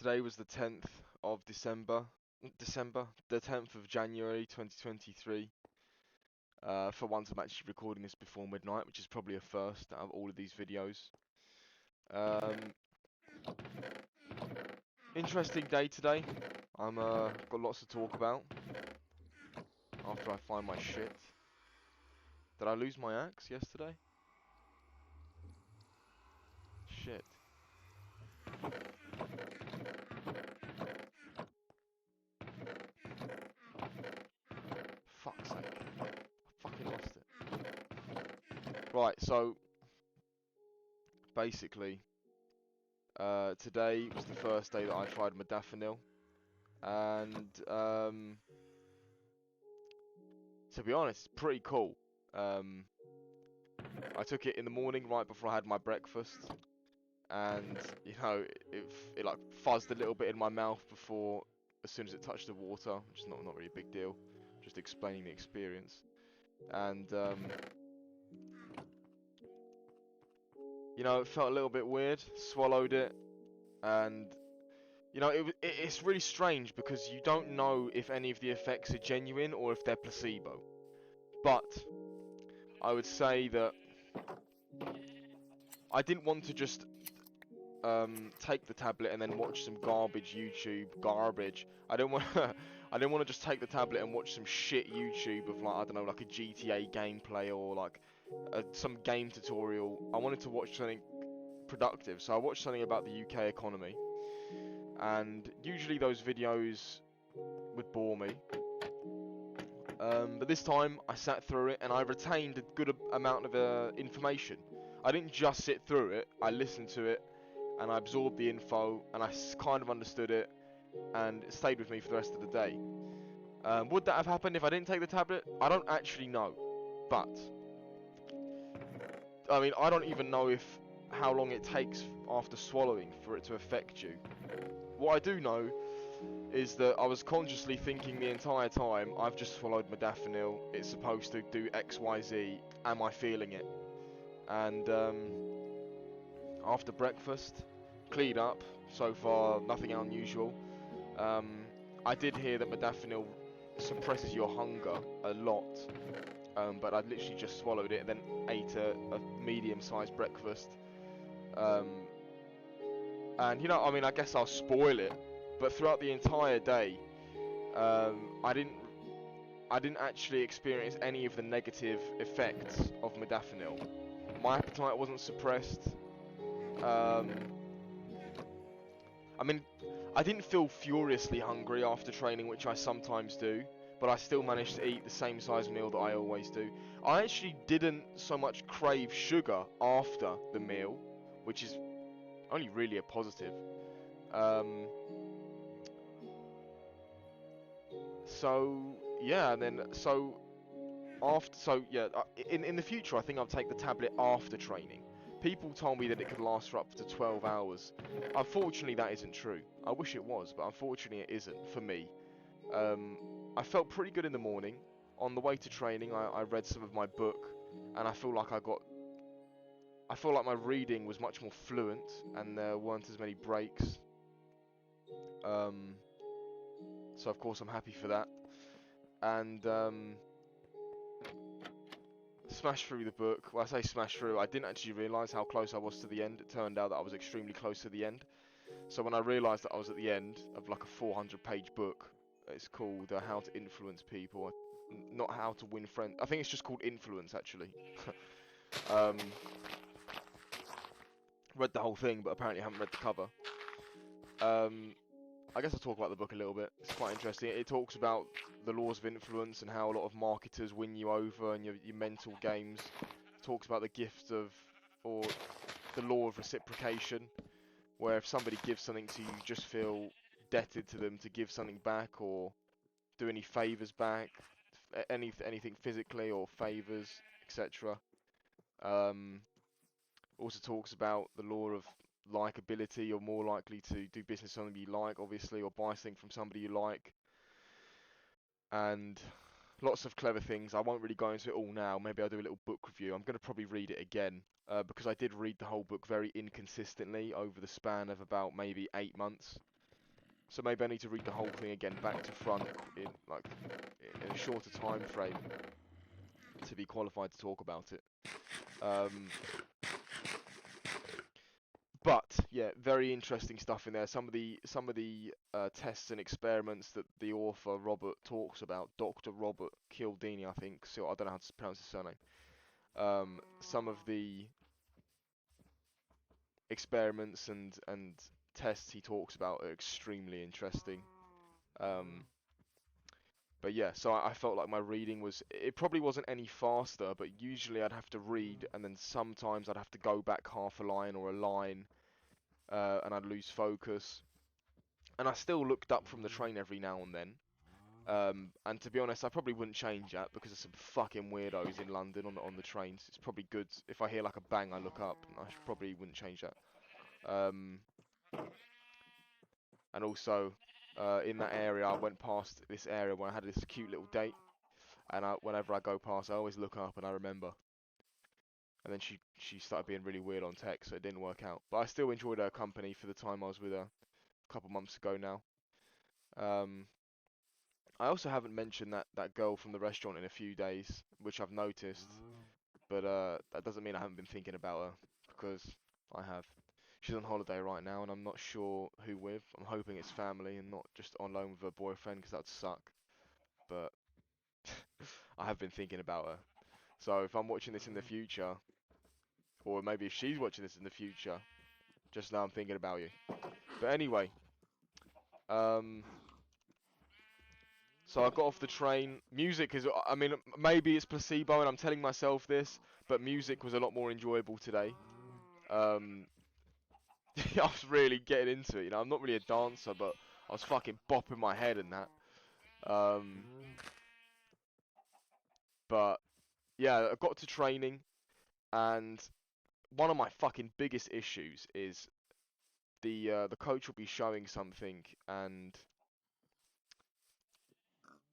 Today was the 10th of the 10th of January 2023. For once, I'm actually recording this before midnight, which is probably a first out of all of these videos. Um, Interesting day today. I'm got lots to talk about after I find my shit. Did I lose my axe yesterday? Shit. Fuck's sake. I fucking lost it. Right, so basically, today was the first day that I tried Modafinil, and to be honest, it's pretty cool. Um, I took it in the morning right before I had my breakfast, and you know, it like fuzzed a little bit in my mouth before, as soon as it touched the water, which is not really a big deal. Just explaining the experience, and you know, it felt a little bit weird. Swallowed it, and you know, it's really strange because you don't know if any of the effects are genuine or if they're placebo. But I would say that I didn't want to just take the tablet and then watch some garbage. I don't want I didn't want to just take the tablet and watch some shit YouTube of like, I don't know, like a GTA gameplay or like some game tutorial. I wanted to watch something productive, so I watched something about the UK economy, and usually those videos would bore me. But this time I sat through it and I retained a good amount of information. I didn't just sit through it, I listened to it and I absorbed the info and I kind of understood it, and it stayed with me for the rest of the day. Would that have happened if I didn't take the tablet? I don't actually know, but I mean, I don't even know if how long it takes after swallowing for it to affect you. What I do know is that I was consciously thinking the entire time, I've just swallowed modafinil, it's supposed to do X, Y, Z, am I feeling it? And after breakfast, cleaned up, so far nothing unusual. Um, I did hear that modafinil suppresses your hunger a lot, but I'd literally just swallowed it and then ate a medium-sized breakfast. Um, and you know, I mean, I guess I'll spoil it, but throughout the entire day, I didn't actually experience any of the negative effects of modafinil. My appetite wasn't suppressed. Um, I mean, I didn't feel furiously hungry after training, which I sometimes do, but I still managed to eat the same size meal that I always do. I actually didn't so much crave sugar after the meal, which is only really a positive. Um, so yeah, and then in the future, I think I'll take the tablet after training. People told me that it could last for up to 12 hours. Unfortunately, that isn't true. I wish it was, but unfortunately, it isn't for me. Um, I felt pretty good in the morning. On the way to training, I read some of my book, and I feel like my reading was much more fluent, and there weren't as many breaks. Um, so of course, I'm happy for that. And smashed through the book. Well, I say smashed through, I didn't actually realise how close I was to the end. It turned out that I was extremely close to the end. So when I realised that I was at the end of like a 400-page book, it's called How to Influence People, not How to Win Friends. I think it's just called Influence, actually. um, Read the whole thing, but apparently haven't read the cover. I guess I'll talk about the book a little bit. It's quite interesting. It talks about the laws of influence and how a lot of marketers win you over and your mental games. It talks about the gift of, or the law of reciprocation, where if somebody gives something to you, you just feel debted to them to give something back or do any favours back, anything physically or favours, etc. Um, Also talks about the law of likability. You're more likely to do business with somebody you like, obviously, or buy something from somebody you like, and lots of clever things. I won't really go into it all now. Maybe I'll do a little book review. I'm going to probably read it again because I did read the whole book very inconsistently over the span of about maybe 8 months. So maybe I need to read the whole thing again, back to front, in like in a shorter time frame to be qualified to talk about it. But yeah, very interesting stuff in there. Some of the tests and experiments that the author Robert talks about, Dr. Robert Cialdini, I think. So I don't know how to pronounce his surname. Some of the experiments and tests he talks about are extremely interesting. Um, but yeah, so I felt like my reading was, it probably wasn't any faster, but usually I'd have to read and then sometimes I'd have to go back half a line or a line, and I'd lose focus. And I still looked up from the train every now and then. And to be honest, I probably wouldn't change that because there's some fucking weirdos in London on the trains. It's probably good if I hear like a bang, I look up. And I probably wouldn't change that. And also, in that area, I went past this area where I had this cute little date, and whenever I go past, I always look up and I remember. And then she started being really weird on text, so it didn't work out. But I still enjoyed her company for the time I was with her a couple months ago now. Um, I also haven't mentioned that girl from the restaurant in a few days, which I've noticed, but that doesn't mean I haven't been thinking about her, because I have. She's on holiday right now, and I'm not sure who with. I'm hoping it's family and not just on loan with her boyfriend, because that'd suck. But I have been thinking about her. So if I'm watching this in the future, or maybe if she's watching this in the future, just now I'm thinking about you. But anyway, um, so I got off the train. Music is, I mean, maybe it's placebo and I'm telling myself this, but music was a lot more enjoyable today. Um, I was really getting into it, you know. I'm not really a dancer, but I was fucking bopping my head and that. Um, but yeah, I got to training, and one of my fucking biggest issues is the coach will be showing something, and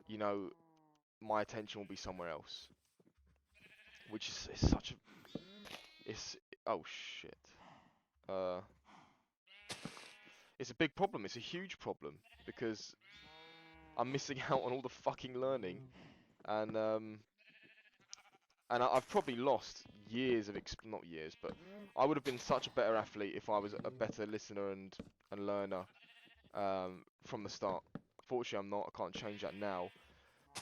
you know my attention will be somewhere else, which is such a it's oh shit. Uh, it's a big problem. It's a huge problem because I'm missing out on all the fucking learning, and I've probably lost years of not years, but I would have been such a better athlete if I was a better listener and learner from the start. Fortunately, I'm not. I can't change that now.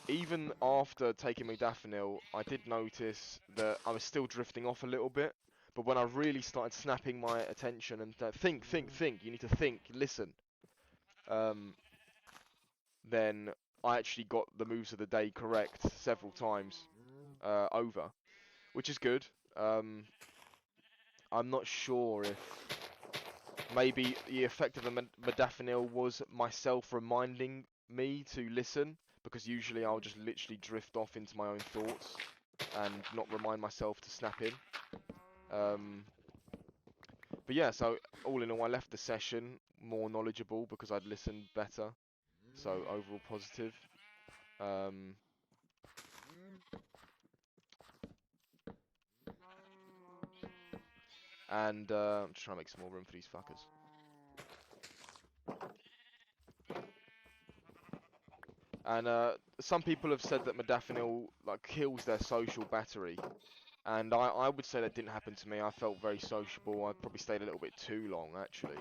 Even after taking Modafinl, I did notice that I was still drifting off a little bit. But when I really started snapping my attention and think, you need to think, listen, um, then I actually got the moves of the day correct several times over, which is good. Um, I'm not sure if maybe the effect of the modafinil was myself reminding me to listen, because usually I'll just literally drift off into my own thoughts and not remind myself to snap in. Um, but yeah, so all in all, I left the session more knowledgeable because I'd listened better. So overall positive. Um, and I'm just trying to make some more room for these fuckers. And some people have said that modafinil like kills their social battery, and I would say that didn't happen to me. I felt very sociable. I probably stayed a little bit too long actually.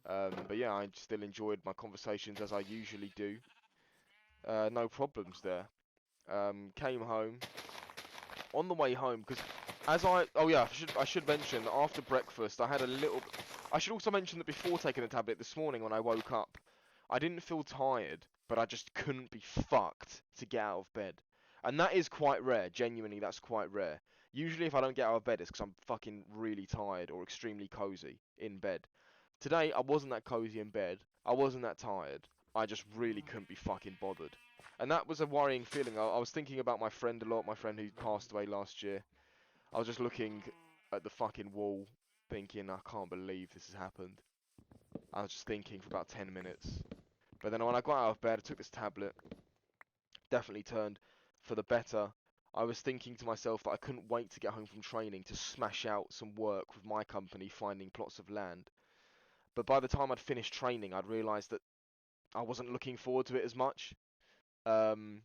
But yeah, I still enjoyed my conversations as I usually do. No problems there. Came home. On the way home, because oh yeah, I should mention that after breakfast I had a little. I should also mention that before taking the tablet this morning when I woke up, I didn't feel tired, but I just couldn't be fucked to get out of bed. And that is quite rare, genuinely, that's quite rare. Usually if I don't get out of bed, it's because I'm fucking really tired or extremely cozy in bed. Today, I wasn't that cozy in bed, I wasn't that tired, I just really couldn't be fucking bothered. And that was a worrying feeling. I was thinking about my friend a lot, my friend who passed away last year. I was just looking at the fucking wall, thinking, I can't believe this has happened. I was just thinking for about 10 minutes. But then when I got out of bed, I took this tablet, definitely turned for the better. I was thinking to myself that I couldn't wait to get home from training to smash out some work with my company finding plots of land. But by the time I'd finished training, I'd realised that I wasn't looking forward to it as much. Um,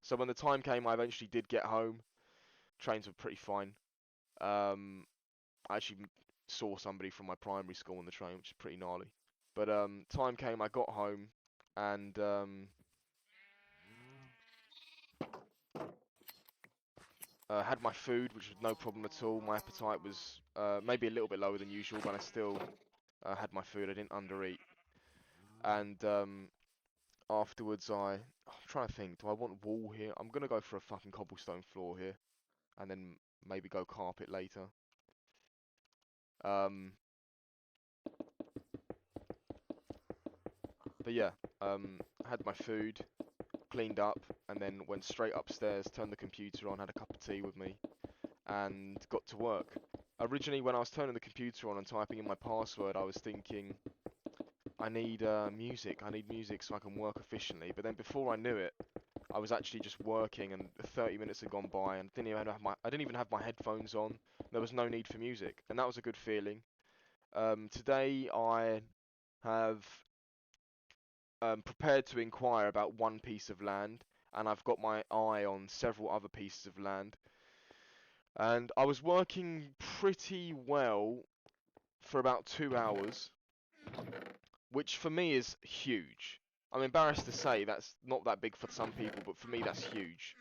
so when the time came, I eventually did get home. Trains were pretty fine. I actually saw somebody from my primary school on the train, which is pretty gnarly. But time came, I got home, and had my food, which was no problem at all. My appetite was maybe a little bit lower than usual, but I still had my food. I didn't undereat. And afterwards, I'm trying to think. Do I want wall here? I'm gonna go for a fucking cobblestone floor here, and then maybe go carpet later. Um, but yeah, I had my food, cleaned up, and then went straight upstairs, turned the computer on, had a cup of tea with me, and got to work. Originally, when I was turning the computer on and typing in my password, I was thinking, I need music. I need music so I can work efficiently. But then before I knew it, I was actually just working, and 30 minutes had gone by, and I didn't even have my headphones on. There was no need for music, and that was a good feeling. Today I have prepared to inquire about one piece of land, and I've got my eye on several other pieces of land. And I was working pretty well for about 2 hours, which for me is huge. I'm embarrassed to say that's not that big for some people, but for me that's huge.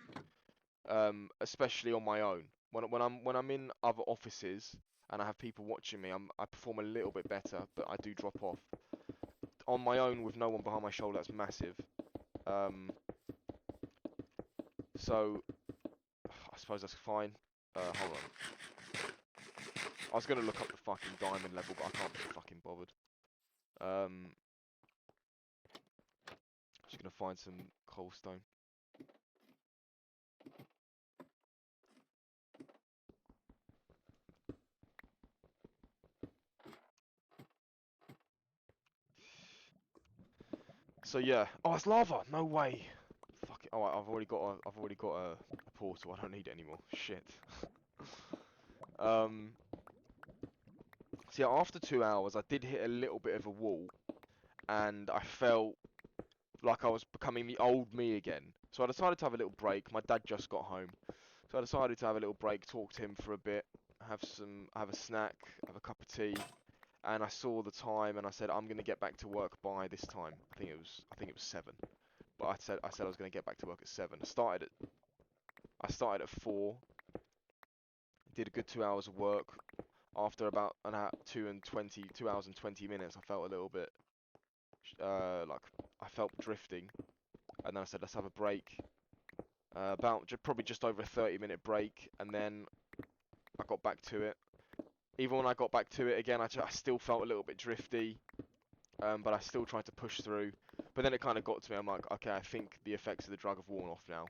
Especially on my own. When I'm in other offices and I have people watching me, I perform a little bit better, but I do drop off. On my own with no one behind my shoulder, that's massive. Um, so I suppose that's fine. Hold on. I was gonna look up the fucking diamond level, but I can't be fucking bothered. Um, just gonna find some coalstone. So yeah. Oh, it's lava. No way. Fuck it. Oh, I've already got a portal. I don't need it anymore. Shit. Um. So yeah, after 2 hours, I did hit a little bit of a wall, and I felt like I was becoming the old me again. So I decided to have a little break. My dad just got home, so I decided to have a little break, talk to him for a bit, have a snack, have a cup of tea, and I saw the time, and I said I'm gonna get back to work by this time. I think it was 7. But I said I was gonna get back to work at 7. I started at 4. Did a good 2 hours of work. After about an hour, 2 hours and 20 minutes, I felt a little bit like I felt drifting, and then I said let's have a break. Probably just over a 30-minute break, and then I got back to it. Even when I got back to it again, I still felt a little bit drifty, but I still tried to push through. But then it kind of got to me. I'm like, okay, I think the effects of the drug have worn off now.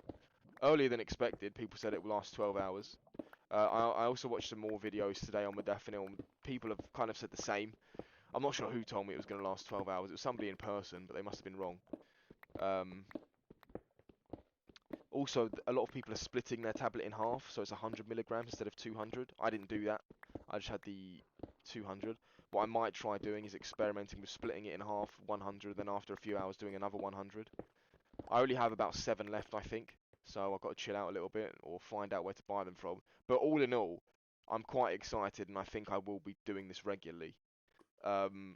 Earlier than expected. People said it will last 12 hours. I also watched some more videos today on Modafinl. People have kind of said the same. I'm not sure who told me it was going to last 12 hours. It was somebody in person, but they must have been wrong. Um, Also, a lot of people are splitting their tablet in half, so it's 100 milligrams instead of 200. I didn't do that. I just had the 200. What I might try doing is experimenting with splitting it in half, 100, then after a few hours doing another 100. I only have about 7 left, I think, so I've got to chill out a little bit or find out where to buy them from. But all in all, I'm quite excited, and I think I will be doing this regularly. Um,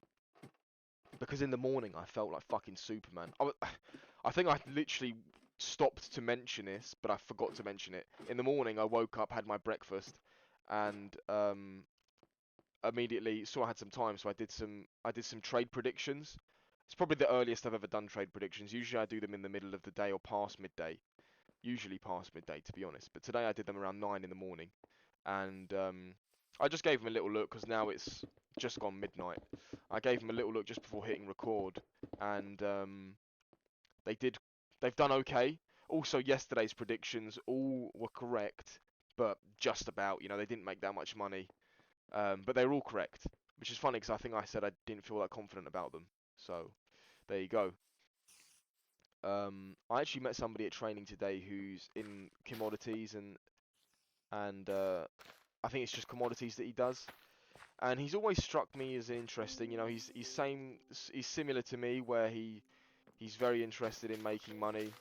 because in the morning I felt like fucking Superman. I think I literally stopped to mention this, but I forgot to mention it. In the morning, I woke up, had my breakfast, and immediately saw I had some time, so I did some trade predictions. It's probably the earliest I've ever done trade predictions. Usually I do them in the middle of the day or past midday. Usually past midday, to be honest. But today I did them around 9 in the morning, and I just gave them a little look because now it's just gone midnight. I gave them a little look just before hitting record, and they did. They've done okay. Also, yesterday's predictions all were correct, but just about. They didn't make that much money, but they were all correct, which is funny because I think I said I didn't feel that confident about them. So there you go. I actually met somebody at training today who's in commodities and I think it's just commodities that he does. And he's always struck me as interesting. He's similar to me where He's very interested in making money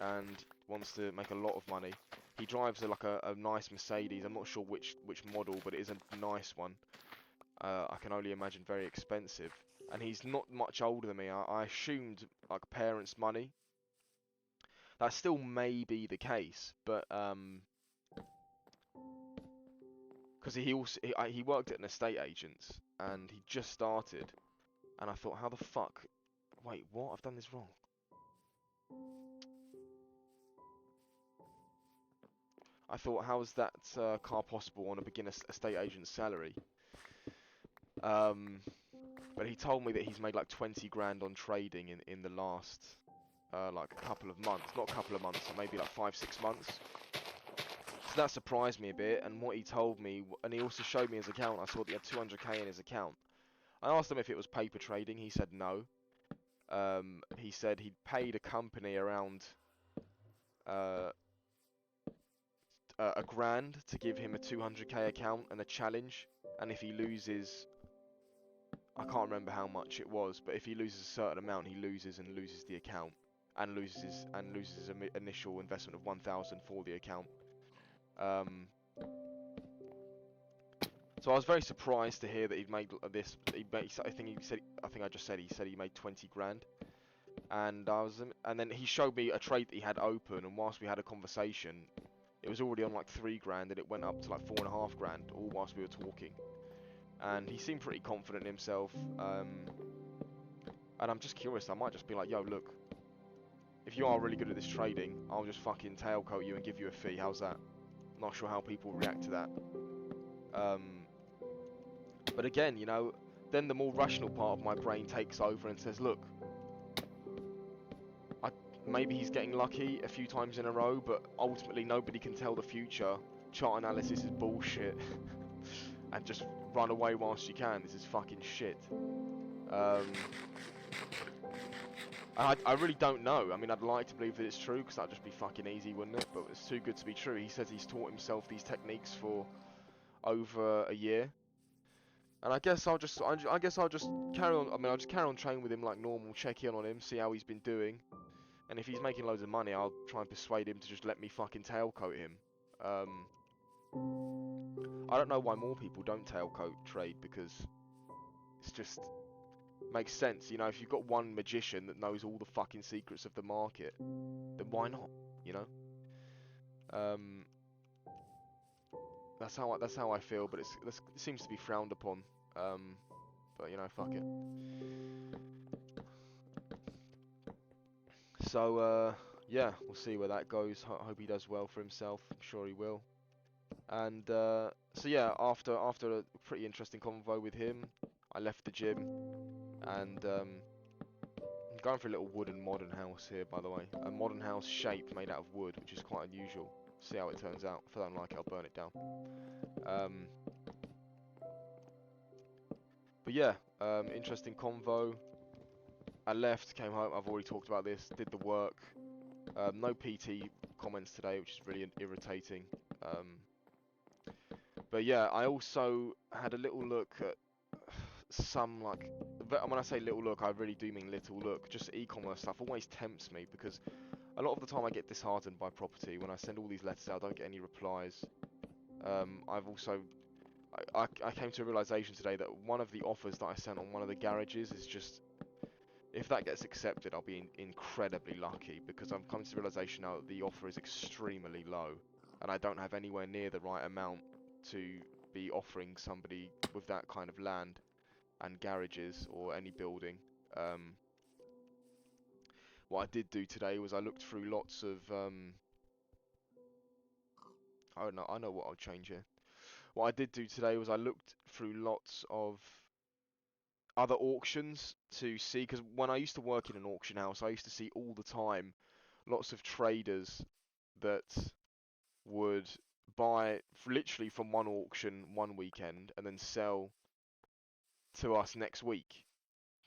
and wants to make a lot of money. He drives a nice Mercedes. I'm not sure which model, but it is a nice one. I can only imagine very expensive. And he's not much older than me. I assumed like parents' money. That still may be the case, but because he worked at an estate agent's and he just started, and I thought, how the fuck? Wait, what? I've done this wrong. I thought, how is that car possible on a beginner estate agent's salary? But he told me that he's made like 20 grand on trading in the last like a couple of months. Not a couple of months, maybe like 5-6 months. So that surprised me a bit, and what he told me, and he also showed me his account. I saw that he had 200k in his account. I asked him if it was paper trading. He said no. He said he'd paid a company around uh, a grand to give him a 200k account and a challenge, and if he loses, I can't remember how much it was, but if he loses a certain amount, he loses the account, and loses his initial investment of 1,000 for the account. So I was very surprised to hear that he'd made this. I think I just said he made 20 grand, and then he showed me a trade that he had open, and whilst we had a conversation, it was already on like 3 grand, and it went up to like 4.5 grand, all whilst we were talking. And he seemed pretty confident in himself. And I'm just curious. I might just be like, yo, look, if you are really good at this trading, I'll just fucking tailcoat you and give you a fee. How's that? Not sure how people react to that. But again, you know, then the more rational part of my brain takes over and says, look, maybe he's getting lucky a few times in a row, but ultimately nobody can tell the future. Chart analysis is bullshit. And just run away whilst you can. This is fucking shit. I really don't know. I mean, I'd like to believe that it's true, because that'd just be fucking easy, wouldn't it? But it's too good to be true. He says he's taught himself these techniques for over a year. And I guess I'll just carry on. I mean, I'll just carry on training with him like normal, check in on him, see how he's been doing. And if he's making loads of money, I'll try and persuade him to just let me fucking tailcoat him. I don't know why more people don't tailcoat trade, because it's just makes sense. You know, if you've got one magician that knows all the fucking secrets of the market, then why not? You know. That's how I feel, but it seems to be frowned upon. But you know, fuck it. So yeah, we'll see where that goes. Hope he does well for himself. I'm sure he will. And so yeah, after a pretty interesting convo with him, I left the gym, and I'm going for a little wooden modern house here, by the way. A modern house shape made out of wood, which is quite unusual. See how it turns out. If I don't like it, I'll burn it down. But yeah, interesting convo. I left, came home. I've already talked about this. Did the work. No PT comments today, which is really irritating. But yeah, I also had a little look at some, like, when I say little look, I really do mean little look. Just e-commerce stuff always tempts me, because a lot of the time I get disheartened by property. When I send all these letters out, I don't get any replies. I've also I came to a realization today that one of the offers that I sent on one of the garages is just, if that gets accepted, I'll be incredibly lucky, because I'm coming to the realization now that the offer is extremely low, and I don't have anywhere near the right amount to be offering somebody with that kind of land and garages or any building. What I did do today was I looked through lots of I know what I'll change here. What I did do today was I looked through lots of other auctions to see, because when I used to work in an auction house, I used to see all the time lots of traders that would buy literally from one auction one weekend and then sell to us next week.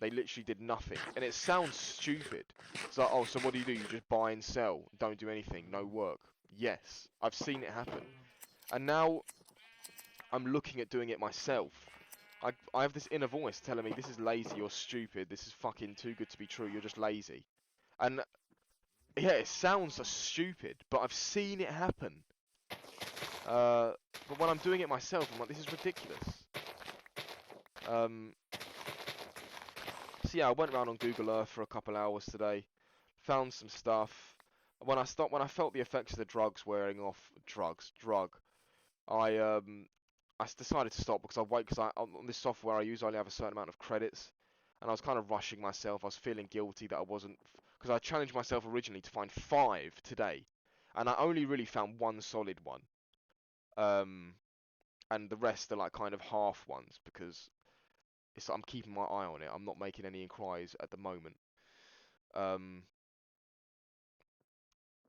They literally did nothing, and it sounds stupid. It's like, oh, so what do? You just buy and sell, don't do anything, no work. Yes, I've seen it happen, and now I'm looking at doing it myself. I have this inner voice telling me, this is lazy, you're stupid, this is fucking too good to be true, you're just lazy. And yeah, it sounds so stupid, but I've seen it happen. But when I'm doing it myself, I'm like, this is ridiculous. Um, so yeah, I went around on Google Earth for a couple hours today, found some stuff. When I felt the effects of the drugs wearing off, I decided to stop because on this software I use I only have a certain amount of credits, and I was kind of rushing myself. I was feeling guilty that I wasn't, because I challenged myself originally to find 5 today, and I only really found one solid one. Um, and the rest are like kind of half ones because I'm keeping my eye on it. I'm not making any inquiries at the moment. Um,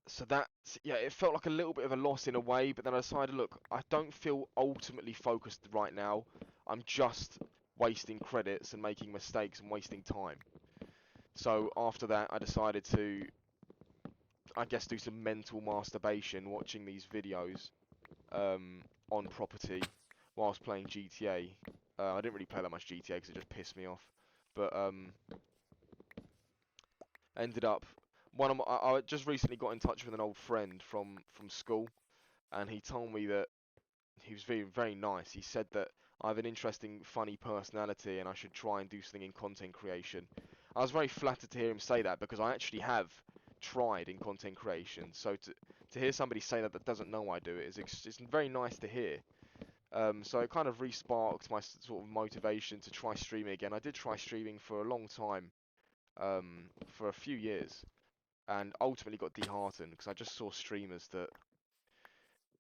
so that's, yeah, it felt like a little bit of a loss in a way, but then I decided, look, I don't feel ultimately focused right now. I'm just wasting credits and making mistakes and wasting time. So after that, I decided to, I guess, do some mental masturbation watching these videos on property whilst playing GTA. I didn't really play that much GTA because it just pissed me off. But ended up I just recently got in touch with an old friend from school, and he told me that he was very very nice. He said that I have an interesting, funny personality, and I should try and do something in content creation. I was very flattered to hear him say that because I actually have tried in content creation. So to hear somebody say that doesn't know I do it is it's very nice to hear. So it kind of re-sparked my sort of motivation to try streaming again. I did try streaming for a long time, for a few years, and ultimately got disheartened because I just saw streamers that,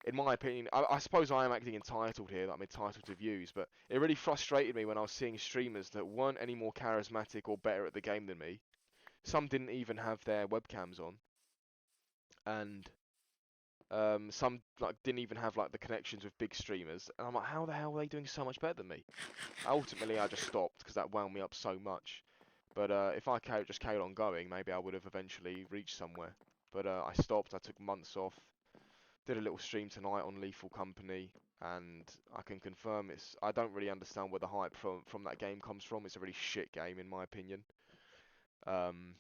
in my opinion, I suppose I am acting entitled here, that I'm entitled to views, but it really frustrated me when I was seeing streamers that weren't any more charismatic or better at the game than me. Some didn't even have their webcams on, and some like didn't even have like the connections with big streamers. And I'm like, how the hell are they doing so much better than me? Ultimately, I just stopped because that wound me up so much. But if I just carried on going, maybe I would have eventually reached somewhere. But I stopped. I took months off. Did a little stream tonight on Lethal Company, and I can confirm it's. I don't really understand where the hype from that game comes from. It's a really shit game in my opinion. Um,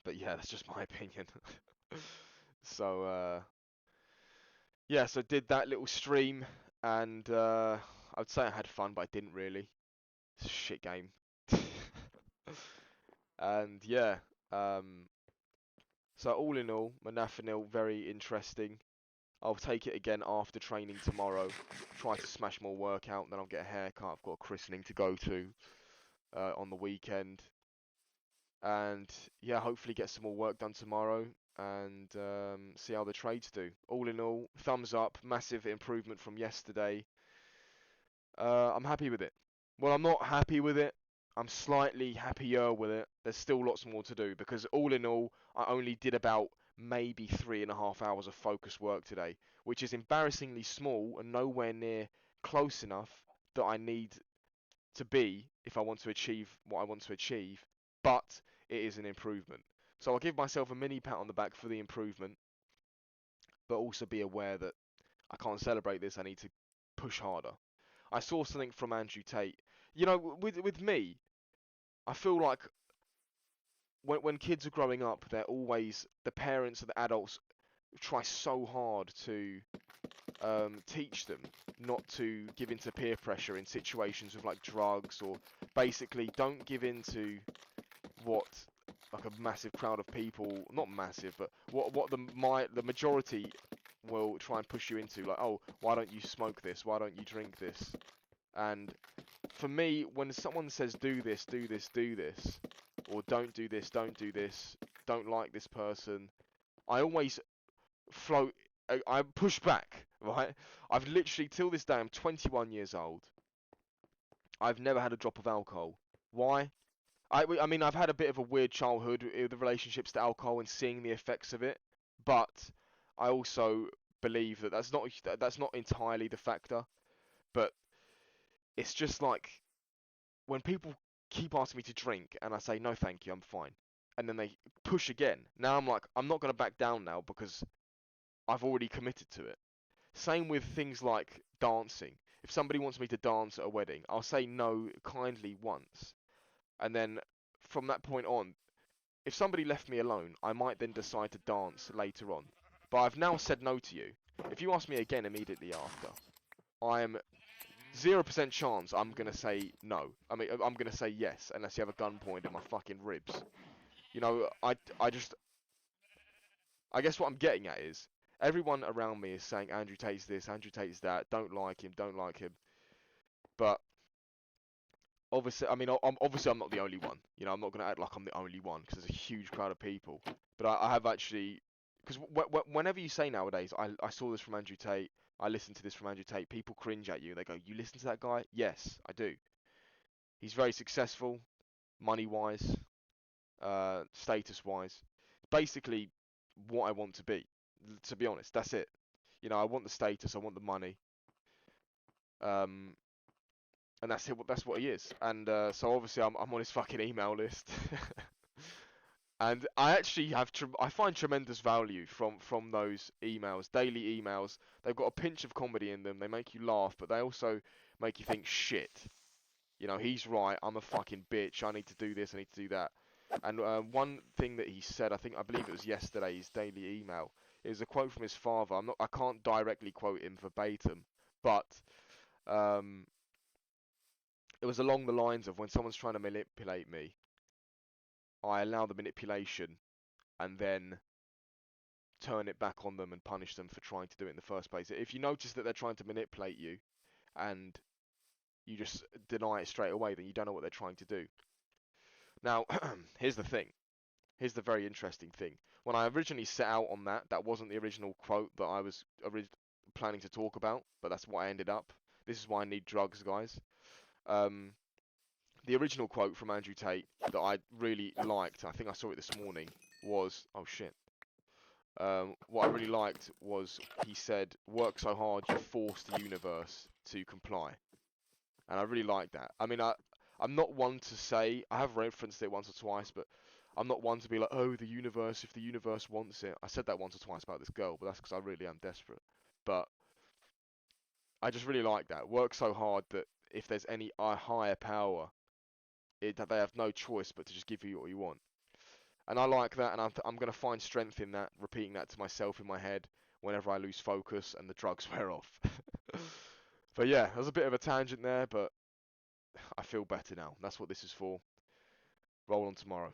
but yeah, that's just my opinion. So yeah, so did that little stream, and I would say I had fun, but I didn't really. It's a shit game. And yeah, um, so all in all, Modafinl, very interesting. I'll take it again after training tomorrow. Try to smash more workout, and then I'll get a haircut. I've got a christening to go to on the weekend. And yeah, hopefully get some more work done tomorrow and see how the trades do. All in all, thumbs up, massive improvement from yesterday. I'm happy with it. Well, I'm not happy with it. I'm slightly happier with it. There's still lots more to do because all in all, I only did about maybe 3.5 hours of focus work today, which is embarrassingly small and nowhere near close enough that I need to be if I want to achieve what I want to achieve, but it is an improvement. So I'll give myself a mini pat on the back for the improvement, but also be aware that I can't celebrate this. I need to push harder. I saw something from Andrew Tate. You know, with me, I feel like when kids are growing up, they're always the parents and the adults try so hard to teach them not to give into peer pressure in situations of like drugs, or basically don't give into what like a massive crowd of people, not massive, but what the majority will try and push you into, like, oh, why don't you smoke this, why don't you drink this? And for me, when someone says do this, do this, do this, or don't do this, don't do this, don't like this person, I always float. I push back, right? I've literally, till this day, I'm 21 years old. I've never had a drop of alcohol. Why? I mean, I've had a bit of a weird childhood with the relationships to alcohol and seeing the effects of it, but I also believe that that's not entirely the factor. But it's just like when people keep asking me to drink and I say no, thank you, I'm fine, and then they push again. Now I'm like, I'm not gonna back down now because I've already committed to it. Same with things like dancing. If somebody wants me to dance at a wedding, I'll say no kindly once, and then from that point on, if somebody left me alone, I might then decide to dance later on. But I've now said no to you. If you ask me again immediately after, I am 0% chance I'm gonna say no. I mean, I'm gonna say yes unless you have a gun pointed at my fucking ribs. You know, I guess what I'm getting at is everyone around me is saying Andrew Tate's this, Andrew Tate's that, don't like him, don't like him. But obviously, I mean, obviously I'm not the only one. You know, I'm not gonna act like I'm the only one because there's a huge crowd of people. But I have actually, because whenever you say nowadays, I saw this from Andrew Tate, I listened to this from Andrew Tate, people cringe at you. They go, you listen to that guy? Yes, I do. He's very successful, money wise, status wise. Basically, what I want to be. To be honest, that's it. You know, I want the status, I want the money, um, and that's it. That's what he is. And so obviously, I'm on his fucking email list, and I actually have I find tremendous value from those emails, daily emails. They've got a pinch of comedy in them. They make you laugh, but they also make you think, shit. You know, he's right. I'm a fucking bitch. I need to do this. I need to do that. And one thing that he said, I believe it was yesterday, his daily email, is a quote from his father. I can't directly quote him verbatim, but um, it was along the lines of when someone's trying to manipulate me, I allow the manipulation and then turn it back on them and punish them for trying to do it in the first place. If you notice that they're trying to manipulate you and you just deny it straight away, then you don't know what they're trying to do. Now, here's the thing. Here's the very interesting thing. When I originally set out on that, that wasn't the original quote that I was planning to talk about, but that's what I ended up. This is why I need drugs, guys. Um, the original quote from Andrew Tate that I really liked, I think I saw it this morning, was, oh shit. What I really liked was he said, work so hard you force the universe to comply. And I really like that. I mean, I'm not one to say, I have referenced it once or twice, but I'm not one to be like, oh, the universe, if the universe wants it. I said that once or twice about this girl, but that's because I really am desperate. But I just really like that. Work so hard that if there's any higher power, that they have no choice but to just give you what you want. And I like that, and I'm going to find strength in that, repeating that to myself in my head whenever I lose focus and the drugs wear off. But yeah, there's a bit of a tangent there, but I feel better now. That's what this is for. Roll on tomorrow.